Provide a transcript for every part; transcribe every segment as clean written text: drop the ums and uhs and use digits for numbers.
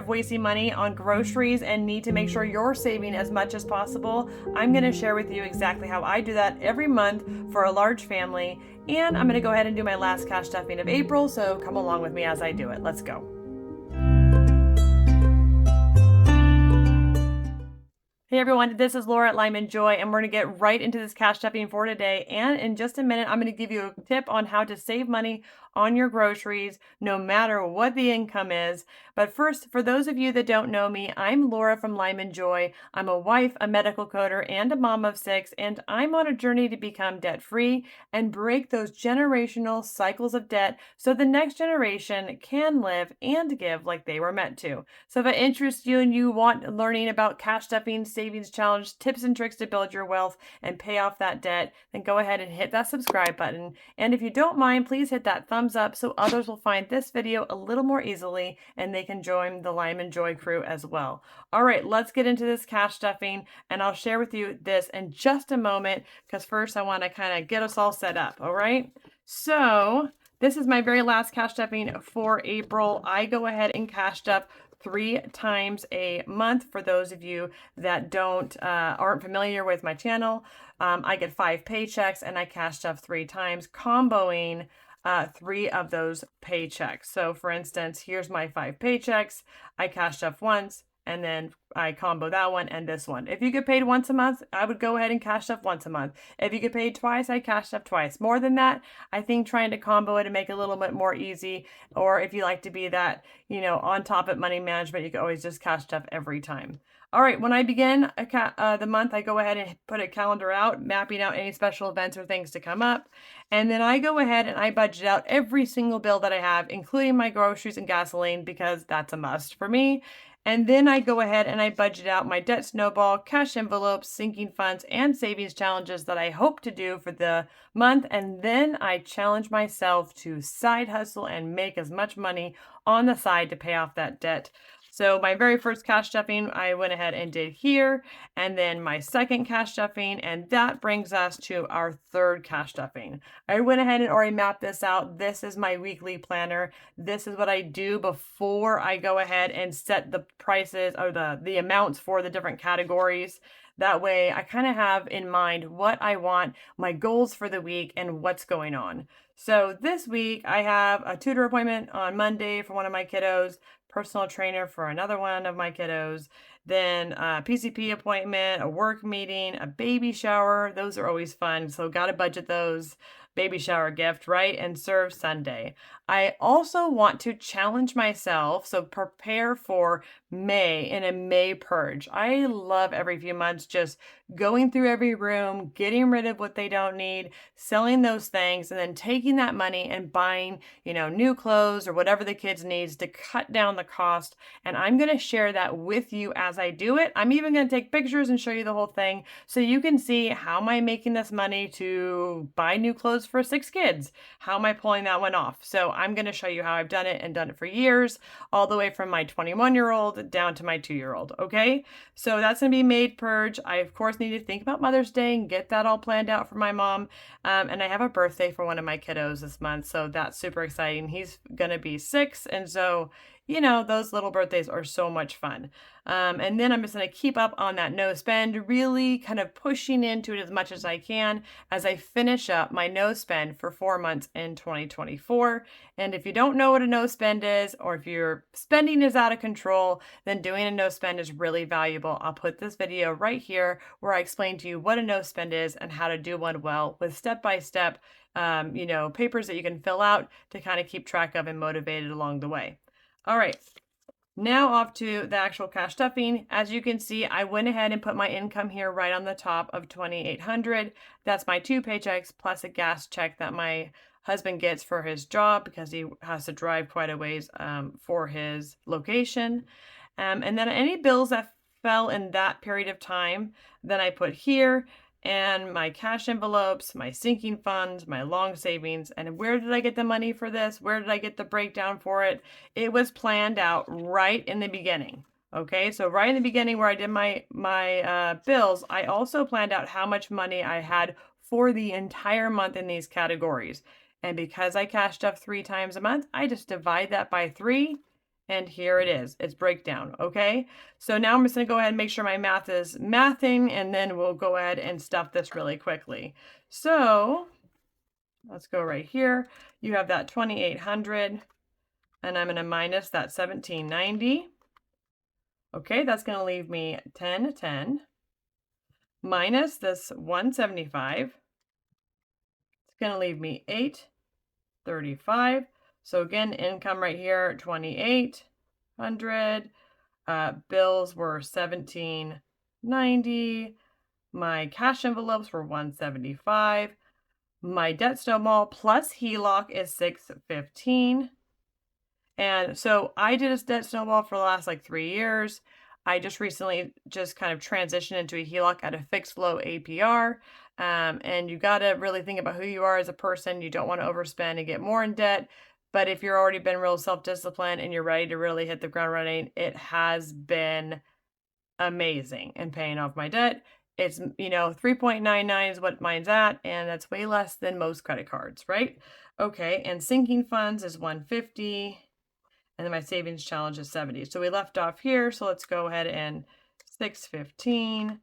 of wasting money on groceries and need to make sure you're saving as much as possible, I'm going to share with you exactly how I do that every month for a large family. And I'm going to go ahead and do my last cash stuffing of April, so come along with me as I do it. Let's go. Hey everyone, this is Laura at LymanJoy, and we're going to get right into this cash stuffing for today. And in just a minute, I'm going to give you a tip on how to save money on your groceries, no matter what the income is. But first, for those of you that don't know me, I'm Laura from LymanJoy. I'm a wife, a medical coder, and a mom of 6, and I'm on a journey to become debt-free and break those generational cycles of debt so the next generation can live and give like they were meant to. So if it interests you and you want learning about cash stuffing, savings challenge, tips and tricks to build your wealth and pay off that debt, then go ahead and hit that subscribe button. And if you don't mind, please hit that thumbs up so others will find this video a little more easily and they can join the LymanJoy crew as well. All right, let's get into this cash stuffing, and I'll share with you this in just a moment because first I want to kind of get us all set up. All right, so this is my very last cash stuffing for April. I go ahead and cash stuff 3 times a month. For those of you that aren't familiar with my channel, I get 5 paychecks and I cash stuff 3 times, comboing 3 of those paychecks. So for instance, here's my 5 paychecks. I cash stuff once, and then I combo that one and this one. If you get paid once a month, I would go ahead and cash stuff once a month. If you get paid twice, I cash stuff twice. More than that, I think trying to combo it and make it a little bit more easy, or if you like to be that, on top of money management, you can always just cash stuff every time. All right, when I begin the month, I go ahead and put a calendar out, mapping out any special events or things to come up. And then I go ahead and I budget out every single bill that I have, including my groceries and gasoline, because that's a must for me. And then I go ahead and I budget out my debt snowball, cash envelopes, sinking funds, and savings challenges that I hope to do for the month. And then I challenge myself to side hustle and make as much money on the side to pay off that debt. So my very first cash stuffing, I went ahead and did here, and then my second cash stuffing, and that brings us to our third cash stuffing. I went ahead and already mapped this out. This is my weekly planner. This is what I do before I go ahead and set the prices or the amounts for the different categories. That way I kind of have in mind what I want, my goals for the week, and what's going on. So this week I have a tutor appointment on Monday for one of my kiddos, personal trainer for another one of my kiddos, then a PCP appointment, a work meeting, a baby shower. Those are always fun, so got to budget those. Baby shower gift, right? And serve Sunday. I also want to challenge myself, so prepare for May in a May purge. I love every few months just going through every room, getting rid of what they don't need, selling those things, and then taking that money and buying, new clothes or whatever the kids needs to cut down the cost. And I'm going to share that with you as I do it. I'm even going to take pictures and show you the whole thing so you can see how am I making this money to buy new clothes for 6 kids. How am I pulling that one off? So I'm going to show you how I've done it and done it for years, all the way from my 21-year-old down to my 2-year-old. Okay. So that's going to be May purge. I, of course, need to think about Mother's Day and get that all planned out for my mom. And I have a birthday for one of my kiddos this month. So that's super exciting. He's going to be 6. And so, those little birthdays are so much fun. And then I'm just going to keep up on that no spend, really kind of pushing into it as much as I can as I finish up my no spend for 4 months in 2024. And if you don't know what a no spend is, or if your spending is out of control, then doing a no spend is really valuable. I'll put this video right here where I explain to you what a no spend is and how to do one well with step-by-step, papers that you can fill out to kind of keep track of and motivated along the way. All right, now off to the actual cash stuffing. As you can see, I went ahead and put my income here right on the top of $2,800. That's my 2 paychecks plus a gas check that my husband gets for his job because he has to drive quite a ways for his location. And then any bills that fell in that period of time, then I put here. And my cash envelopes, my sinking funds, my long savings. And where did I get the money for this? Where did I get the breakdown for it? It was planned out right in the beginning. Okay, so right in the beginning where I did my bills, I also planned out how much money I had for the entire month in these categories. And because I cashed up 3 times a month, I just divide that by 3 And here it is, it's breakdown, okay? So now I'm just gonna go ahead and make sure my math is mathing, and then we'll go ahead and stuff this really quickly. So let's go right here. You have that 2,800, and I'm gonna minus that 1,790. Okay, that's gonna leave me 1010 minus this 175. It's gonna leave me 835. So again, income right here, 2,800. Bills were 1,790. My cash envelopes were 175. My debt snowball plus HELOC is 615. And so I did a debt snowball for the last like 3 years. I just recently just kind of transitioned into a HELOC at a fixed low APR. And you got to really think about who you are as a person. You don't want to overspend and get more in debt. But if you're already been real self-disciplined and you're ready to really hit the ground running, it has been amazing in paying off my debt. It's, 3.99 is what mine's at, and that's way less than most credit cards, right? Okay, and sinking funds is 150, and then my savings challenge is 70. So we left off here, so let's go ahead and 615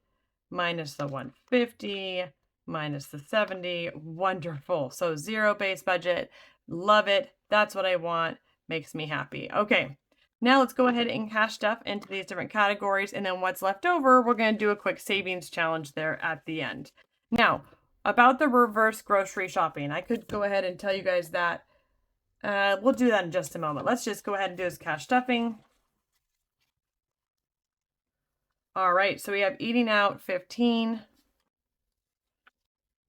minus the 150 minus the 70. Wonderful. So zero base budget. Love it. That's what I want. Makes me happy. Okay. Now let's go ahead and cash stuff into these different categories, and then what's left over, we're going to do a quick savings challenge there at the end. Now, about the reverse grocery shopping, I could go ahead and tell you guys that. We'll do that in just a moment. Let's just go ahead and do this cash stuffing. All right, so we have eating out 15.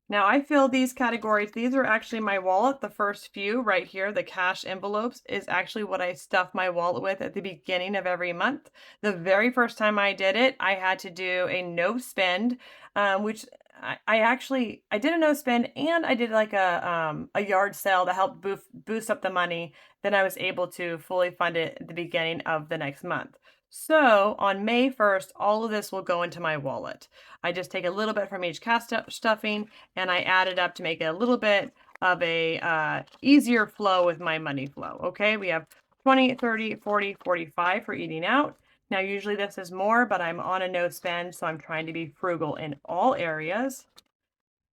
Now I fill these categories. These are actually my wallet. The first few right here, the cash envelopes, is actually what I stuff my wallet with at the beginning of every month. The very first time I did it, I had to do a no spend, which I did a no spend, and I did like a yard sale to help boost up the money. Then I was able to fully fund it at the beginning of the next month. So on May 1st, all of this will go into my wallet. I just take a little bit from each cash stuffing, and I add it up to make it a little bit of a easier flow with my money flow. Okay, we have 20, 30, 40, 45 for eating out. Now, usually this is more, but I'm on a no spend, so I'm trying to be frugal in all areas.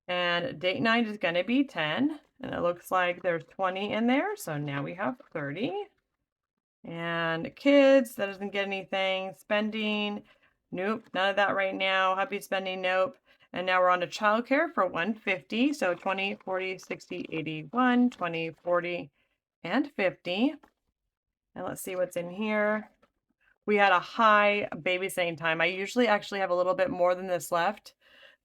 And date night is going to be 10, and it looks like there's 20 in there, so now we have 30. And kids, that doesn't get anything. Spending, nope, none of that right now. Hubby spending, nope. And now we're on to childcare for 150. So 20, 40, 60, 81, 20, 40, and 50. And let's see what's in here. We had a high babysitting time. I usually actually have a little bit more than this left,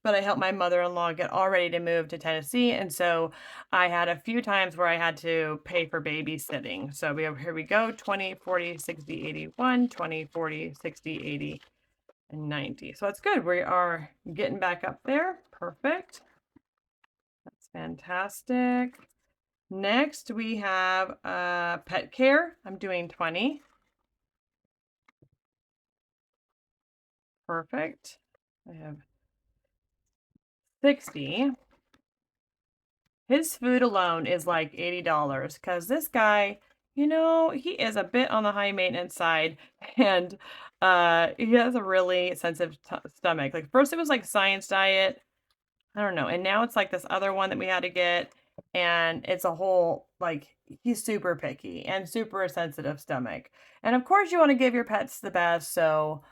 but I helped my mother-in-law get all ready to move to Tennessee. And so I had a few times where I had to pay for babysitting. So here we go, 20, 40, 60, 81, 20, 40, 60, 80, and 90. So that's good. We are getting back up there. Perfect. That's fantastic. Next, we have pet care. I'm doing 20. Perfect. I have 60. His food alone is like $80 because this guy, he is a bit on the high maintenance side, and he has a really sensitive stomach. Like first it was like science diet, I don't know, and now it's like this other one that we had to get, and it's a whole like he's super picky and super sensitive stomach. And of course you want to give your pets the best, so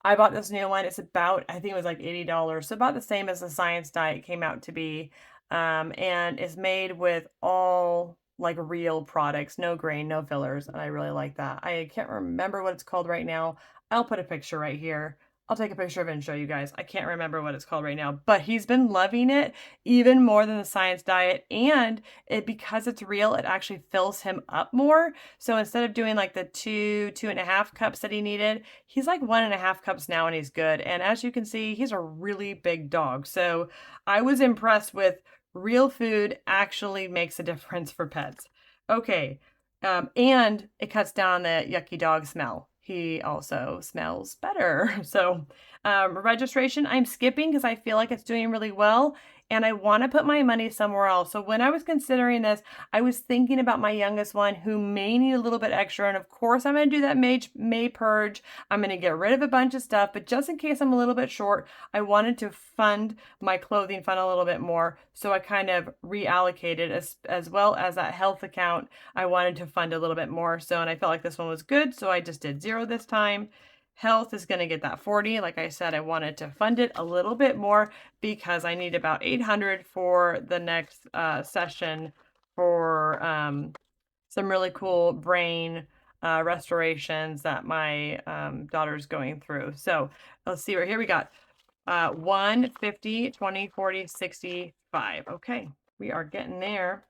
I bought this new one. It's about, I think it was like $80. So about the same as the Science Diet came out to be. And it's made with all like real products, no grain, no fillers. And I really like that. I can't remember what it's called right now. I'll put a picture right here. I'll take a picture of it and show you guys. I can't remember what it's called right now, but he's been loving it even more than the Science Diet. And because it's real, it actually fills him up more. So instead of doing like the 2.5 cups that he needed, he's like 1.5 cups now and he's good. And as you can see, he's a really big dog. So I was impressed with real food actually makes a difference for pets. Okay. And it cuts down the yucky dog smell. He also smells better. So Registration, I'm skipping because I feel like it's doing really well and I want to put my money somewhere else. So when I was considering this, I was thinking about my youngest one who may need a little bit extra. And of course, I'm going to do that May purge. I'm going to get rid of a bunch of stuff, but just in case I'm a little bit short, I wanted to fund my clothing fund a little bit more. So I kind of reallocated as well as that health account. I wanted to fund a little bit more. So, and I felt like this one was good. So I just did 0 this time. Health is going to get that 40. Like I said, I wanted to fund it a little bit more because I need about 800 for the next session for some really cool brain restorations that my daughter's going through. So let's see right here. We got 1, 50, 20, 40, 65. Okay, we are getting there,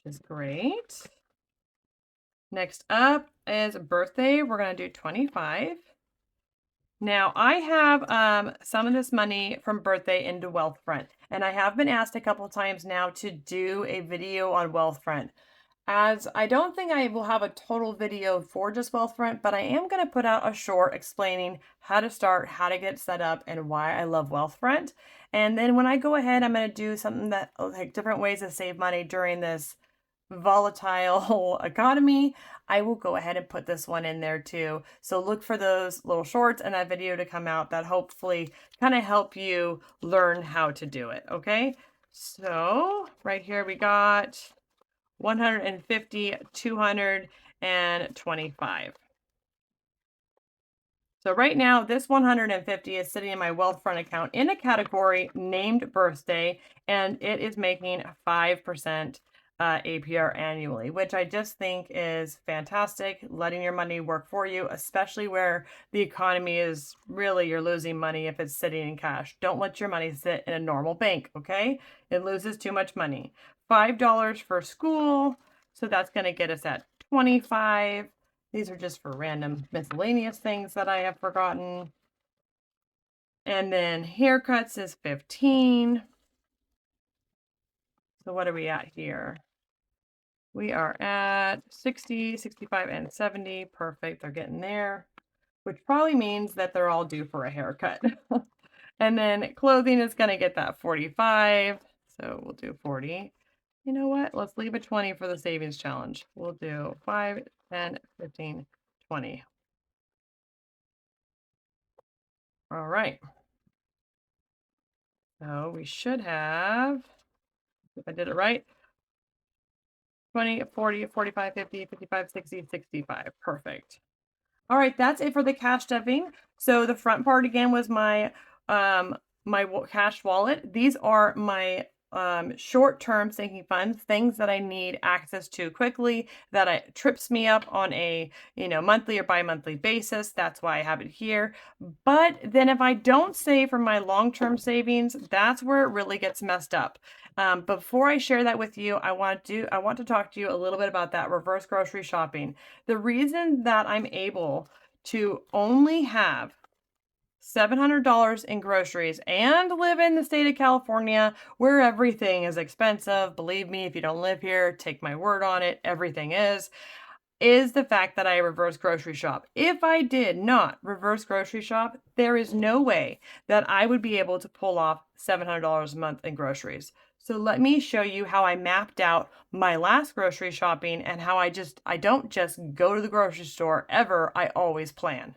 which is great. Next up is birthday. We're going to do 25. Now, I have some of this money from birthday into Wealthfront, and I have been asked a couple of times now to do a video on Wealthfront. As I don't think I will have a total video for just Wealthfront, but I am going to put out a short explaining how to start, how to get set up, and why I love Wealthfront. And then when I go ahead, I'm going to do something that like different ways to save money during this volatile economy. I will go ahead and put this one in there too. So look for those little shorts and that video to come out that hopefully kind of help you learn how to do it. Okay. So right here we got 150, 200, and 25. So right now, this 150 is sitting in my Wealthfront account in a category named birthday, and it is making 5% APR annually, which I just think is fantastic, letting your money work for you, especially where the economy is really, you're losing money if it's sitting in cash. Don't let your money sit in a normal bank, okay? It loses too much money. $5 for school, so that's going to get us at 25. These are just for random miscellaneous things that I have forgotten. And then haircuts is 15. So what are we at here? We are at 60, 65, and 70. Perfect. They're getting there, which probably means that they're all due for a haircut. And then clothing is going to get that 45. So we'll do 40. You know what? Let's leave a 20 for the savings challenge. We'll do 5, 10, 15, 20. All right. So we should have, if I did it right, 20, 40, 45, 50, 55, 60, 65. Perfect. All right, that's it for the cash stuffing. So the front part again was my my cash wallet. These are my short-term sinking funds, things that I need access to quickly, that trips me up on a monthly or bi-monthly basis. That's why I have it here. But then if I don't save for my long-term savings, that's where it really gets messed up. Before I share that with you, I want to talk to you a little bit about that reverse grocery shopping. The reason that I'm able to only have $700 in groceries and live in the state of California where everything is expensive. Believe me, if you don't live here, take my word on it, everything is the fact that I reverse grocery shop. If I did not reverse grocery shop, there is no way that I would be able to pull off $700 a month in groceries. So let me show you how I mapped out my last grocery shopping and how I don't just go to the grocery store ever, I always plan.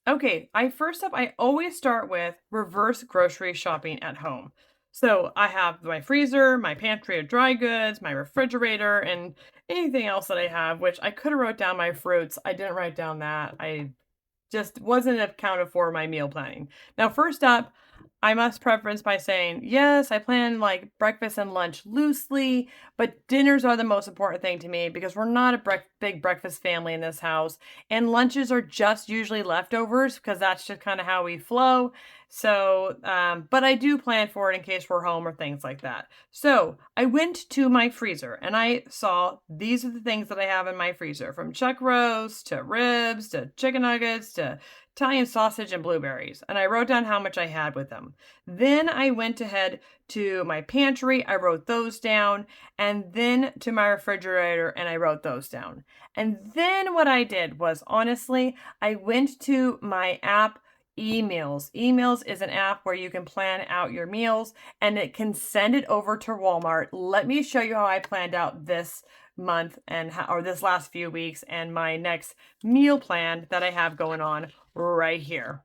Okay, first up, I always start with reverse grocery shopping at home. So I have my freezer, my pantry of dry goods, my refrigerator, and anything else that I have, which I could have wrote down my fruits. I didn't write down that. I just wasn't accounted for my meal planning. Now, first up, I must preference by saying, yes, I plan like breakfast and lunch loosely, but dinners are the most important thing to me because we're not a big breakfast family in this house. And lunches are just usually leftovers because that's just kind of how we flow. So, but I do plan for it in case we're home or things like that. So I went to my freezer and I saw these are the things that I have in my freezer, from chuck roast to ribs to chicken nuggets to Italian sausage and blueberries. And I wrote down how much I had with them. Then I went ahead to my pantry, I wrote those down, and then to my refrigerator and I wrote those down. And then what I did was, honestly, I went to my app Emeals. Emeals is an app where you can plan out your meals and it can send it over to Walmart. Let me show you how I planned out this month and or this last few weeks and my next meal plan that I have going on right here.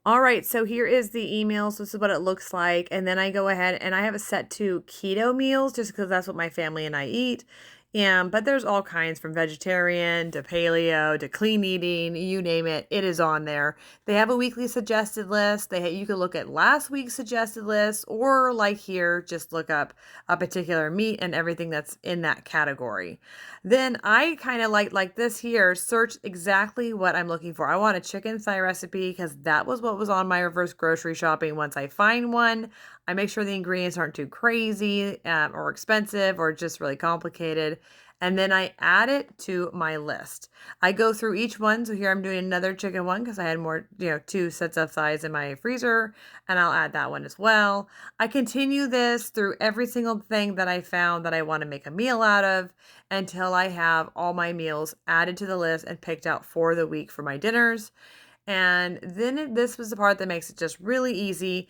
All right, so here is the emails. This is what it looks like. And then I go ahead and I have it set to keto meals just because that's what my family and I eat. But there's all kinds from vegetarian to paleo to clean eating, you name it, it is on there. They have a weekly suggested list. You can look at last week's suggested list, or like here, just look up a particular meat and everything that's in that category. Then I kind of like this here, search exactly what I'm looking for. I want a chicken thigh recipe because that was what was on my reverse grocery shopping. Once I find one, I make sure the ingredients aren't too crazy or expensive or just really complicated. And then I add it to my list. I go through each one. So here I'm doing another chicken one because I had more, 2 sets of thighs in my freezer, and I'll add that one as well. I continue this through every single thing that I found that I want to make a meal out of until I have all my meals added to the list and picked out for the week for my dinners. And then this was the part that makes it just really easy.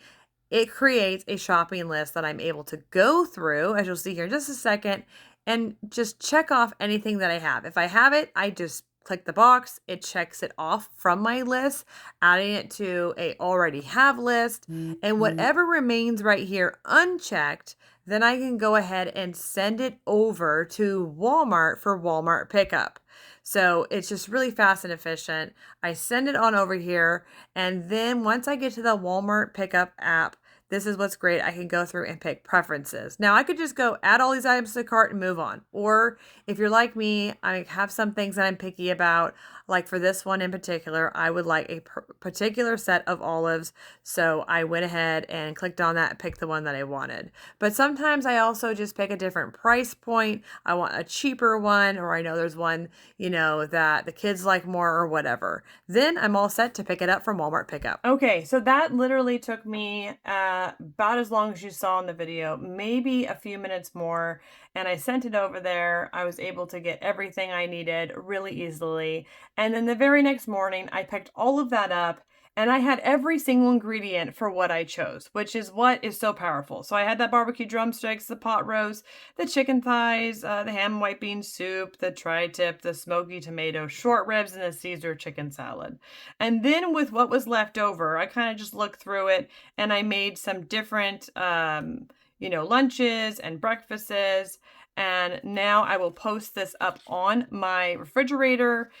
It creates a shopping list that I'm able to go through, as you'll see here in just a second, and just check off anything that I have. If I have it, I just click the box. It checks it off from my list, adding it to a already have list. And whatever remains right here unchecked, then I can go ahead and send it over to Walmart for Walmart pickup. So it's just really fast and efficient. I send it on over here. And then once I get to the Walmart pickup app, this is what's great. I can go through and pick preferences. Now I could just go add all these items to the cart and move on. Or if you're like me, I have some things that I'm picky about. Like for this one in particular, I would like a particular set of olives. So I went ahead and clicked on that and picked the one that I wanted. But sometimes I also just pick a different price point. I want a cheaper one, or I know there's one, that the kids like more or whatever. Then I'm all set to pick it up from Walmart pickup. Okay, so that literally took me about as long as you saw in the video, maybe a few minutes more. And I sent it over there. I was able to get everything I needed really easily. And then the very next morning, I picked all of that up and I had every single ingredient for what I chose, which is what is so powerful. So I had that barbecue drumsticks, the pot roast, the chicken thighs, the ham and white bean soup, the tri-tip, the smoky tomato short ribs, and the Caesar chicken salad. And then with what was left over, I kind of just looked through it and I made some different, lunches and breakfasts. And now I will post this up on my refrigerator.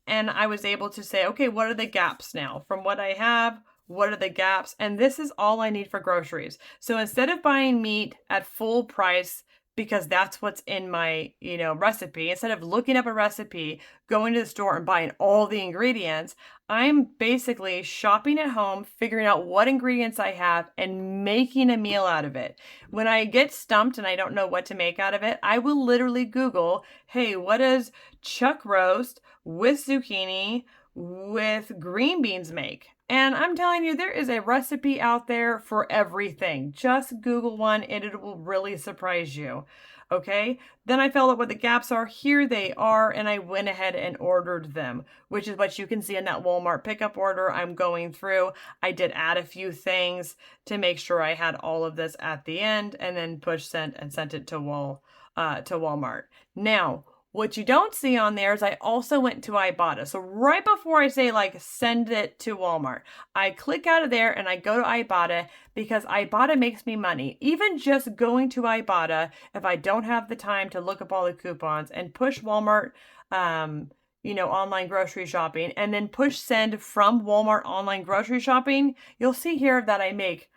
And I was able to say, okay, what are the gaps now? From what I have, what are the gaps? And this is all I need for groceries. So instead of buying meat at full price, because that's what's in my, recipe, instead of looking up a recipe, going to the store and buying all the ingredients, I'm basically shopping at home, figuring out what ingredients I have and making a meal out of it. When I get stumped and I don't know what to make out of it, I will literally Google, hey, what does chuck roast with zucchini with green beans make? And I'm telling you, there is a recipe out there for everything. Just Google one and it will really surprise you. Okay, then I found out what the gaps are. Here they are, and I went ahead and ordered them, which is what you can see in that Walmart pickup order I'm going through. I did add a few things to make sure I had all of this at the end, and then push send and sent it to Walmart. Now, what you don't see on there is I also went to Ibotta. So right before I say send it to Walmart, I click out of there and I go to Ibotta because Ibotta makes me money. Even just going to Ibotta, if I don't have the time to look up all the coupons and push Walmart, online grocery shopping, and then push send from Walmart online grocery shopping, you'll see here that I make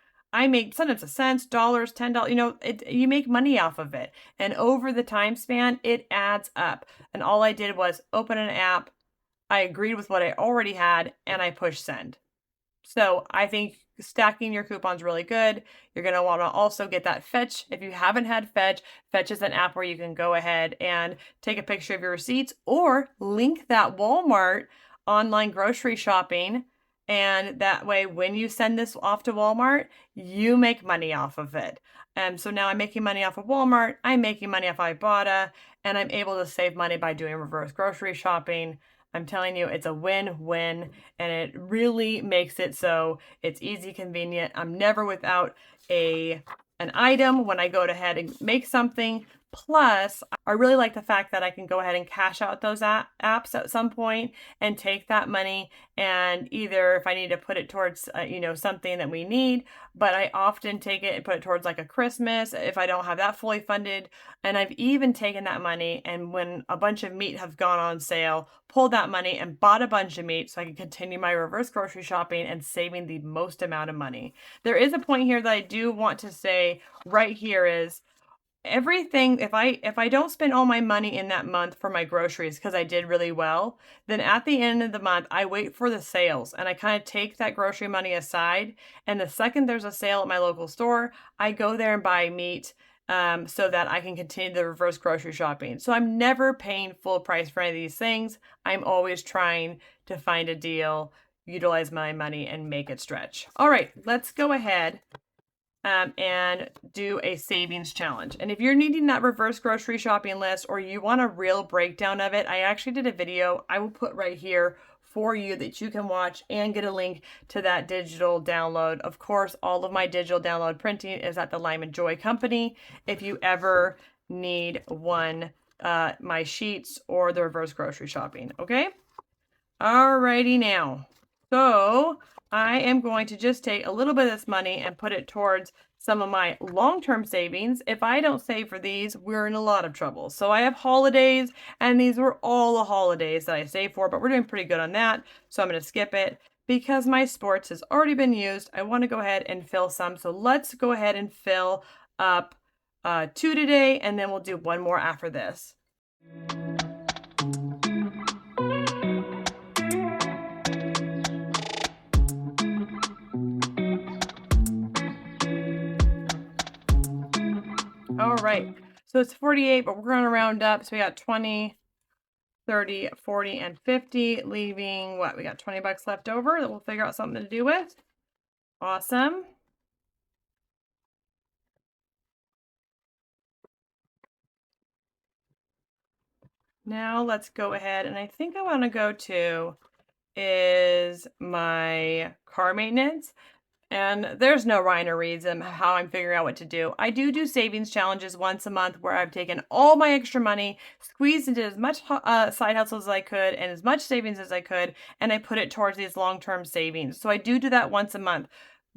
sometimes a cents, dollars, $10, you make money off of it. And over the time span, it adds up. And all I did was open an app. I agreed with what I already had and I pushed send. So I think stacking your coupons really good. You're going to want to also get that Fetch. If you haven't had Fetch, Fetch is an app where you can go ahead and take a picture of your receipts or link that Walmart online grocery shopping. And that way, when you send this off to Walmart, you make money off of it. So now I'm making money off of Walmart, I'm making money off Ibotta, and I'm able to save money by doing reverse grocery shopping. I'm telling you, it's a win-win, and it really makes it so it's easy, convenient. I'm never without an item when I go ahead and make something. Plus, I really like the fact that I can go ahead and cash out those apps at some point and take that money, and either if I need to put it towards, something that we need, but I often take it and put it towards like a Christmas if I don't have that fully funded. And I've even taken that money, and when a bunch of meat have gone on sale, pulled that money and bought a bunch of meat so I can continue my reverse grocery shopping and saving the most amount of money. There is a point here that I do want to say right here is everything, if I don't spend all my money in that month for my groceries because I did really well, then at the end of the month I wait for the sales and I kind of take that grocery money aside, and the second there's a sale at my local store, I go there and buy meat, so that I can continue the reverse grocery shopping. So I'm never paying full price for any of these things. I'm always trying to find a deal, utilize my money, and make it stretch. All right, let's go ahead and do a savings challenge. And if you're needing that reverse grocery shopping list or you want a real breakdown of it, I actually did a video I will put right here for you that you can watch and get a link to that digital download. Of course, all of my digital download printing is at the LymanJoy company. If you ever need one, my sheets or the reverse grocery shopping, okay? Alrighty now. So I am going to just take a little bit of this money and put it towards some of my long-term savings. If I don't save for these, we're in a lot of trouble. So I have holidays, and these were all the holidays that I saved for, but we're doing pretty good on that. So I'm going to skip it. Because my sports has already been used, I want to go ahead and fill some. So let's go ahead and fill up 2 today, and then we'll do one more after this. All right, so it's 48, but we're going to round up. So we got 20, 30, 40, and 50, leaving what? We got 20 bucks left over that we'll figure out something to do with. Awesome. Now let's go ahead, and I think I want to go to is my car maintenance. And there's no rhyme or reason how I'm figuring out what to do. I do savings challenges once a month where I've taken all my extra money, squeezed into as much side hustles as I could and as much savings as I could, and I put it towards these long-term savings. So I do that once a month.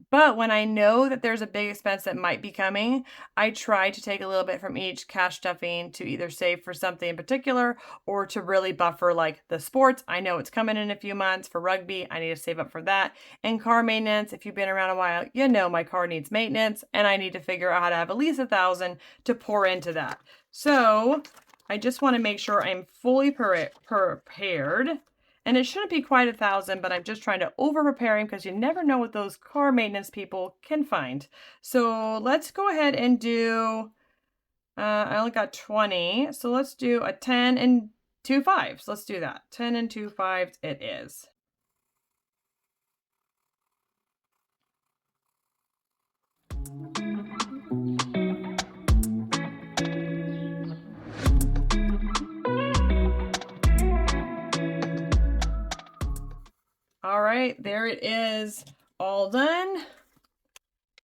But when I know that there's a big expense that might be coming, I try to take a little bit from each cash stuffing to either save for something in particular or to really buffer like the sports. I know it's coming in a few months for rugby. I need to save up for that. And car maintenance, if you've been around a while, you know my car needs maintenance and I need to figure out how to have at least 1,000 to pour into that. So I just want to make sure I'm fully prepared. And it shouldn't be quite 1,000, but I'm just trying to over prepare him because you never know what those car maintenance people can find. So let's go ahead and do, I only got 20. So let's do a 10 and 2 5s. Let's do that. 10 and 2 5s it is. All right, there it is, all done.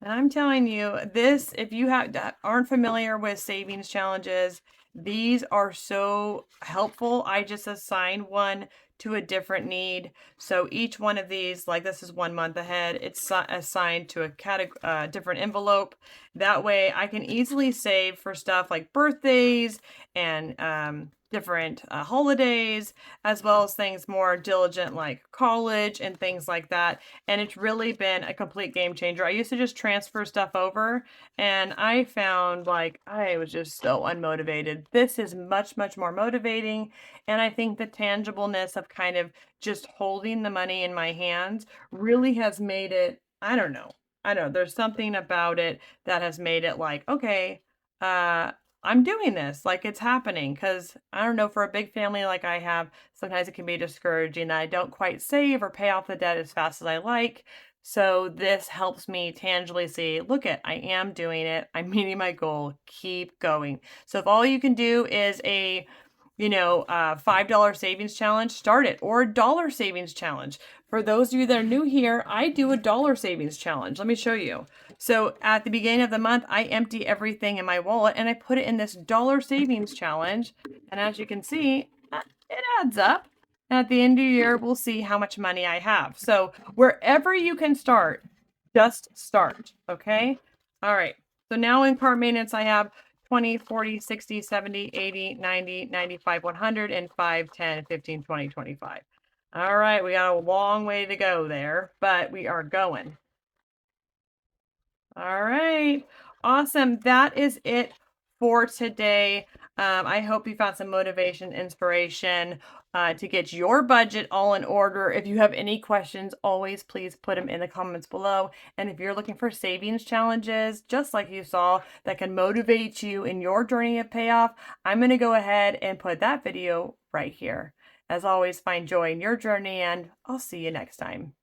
And I'm telling you, this, if you aren't familiar with savings challenges, these are so helpful. I just assign one to a different need. So each one of these, like this is 1 month ahead, it's assigned to a different envelope. That way I can easily save for stuff like birthdays and different holidays, as well as things more diligent like college and things like that. And it's really been a complete game changer. I used to just transfer stuff over, and I found like I was just so unmotivated. This is much, much more motivating. And I think the tangibleness of kind of just holding the money in my hands really has made it, I don't know. I don't know. There's something about it that has made it like, okay, uh, I'm doing this, like it's happening. Cause I don't know, for a big family like I have, sometimes it can be discouraging that I don't quite save or pay off the debt as fast as I like. So this helps me tangibly see, look at, I am doing it. I'm meeting my goal. Keep going. So if all you can do is a $5 savings challenge, start it, or a dollar savings challenge. For those of you that are new here, I do a dollar savings challenge. Let me show you. So at the beginning of the month, I empty everything in my wallet and I put it in this dollar savings challenge. And as you can see, it adds up. And at the end of the year, we'll see how much money I have. So wherever you can start, just start. Okay. All right. So now in cart maintenance, I have 20, 40, 60, 70, 80, 90, 95, 100, and 5, 10, 15, 20, 25. All right, we got a long way to go there, but we are going. All right, awesome. That is it for today. I hope you found some motivation, inspiration to get your budget all in order. If you have any questions, always please put them in the comments below. And if you're looking for savings challenges, just like you saw, that can motivate you in your journey of payoff, I'm going to go ahead and put that video right here. As always, find joy in your journey, and I'll see you next time.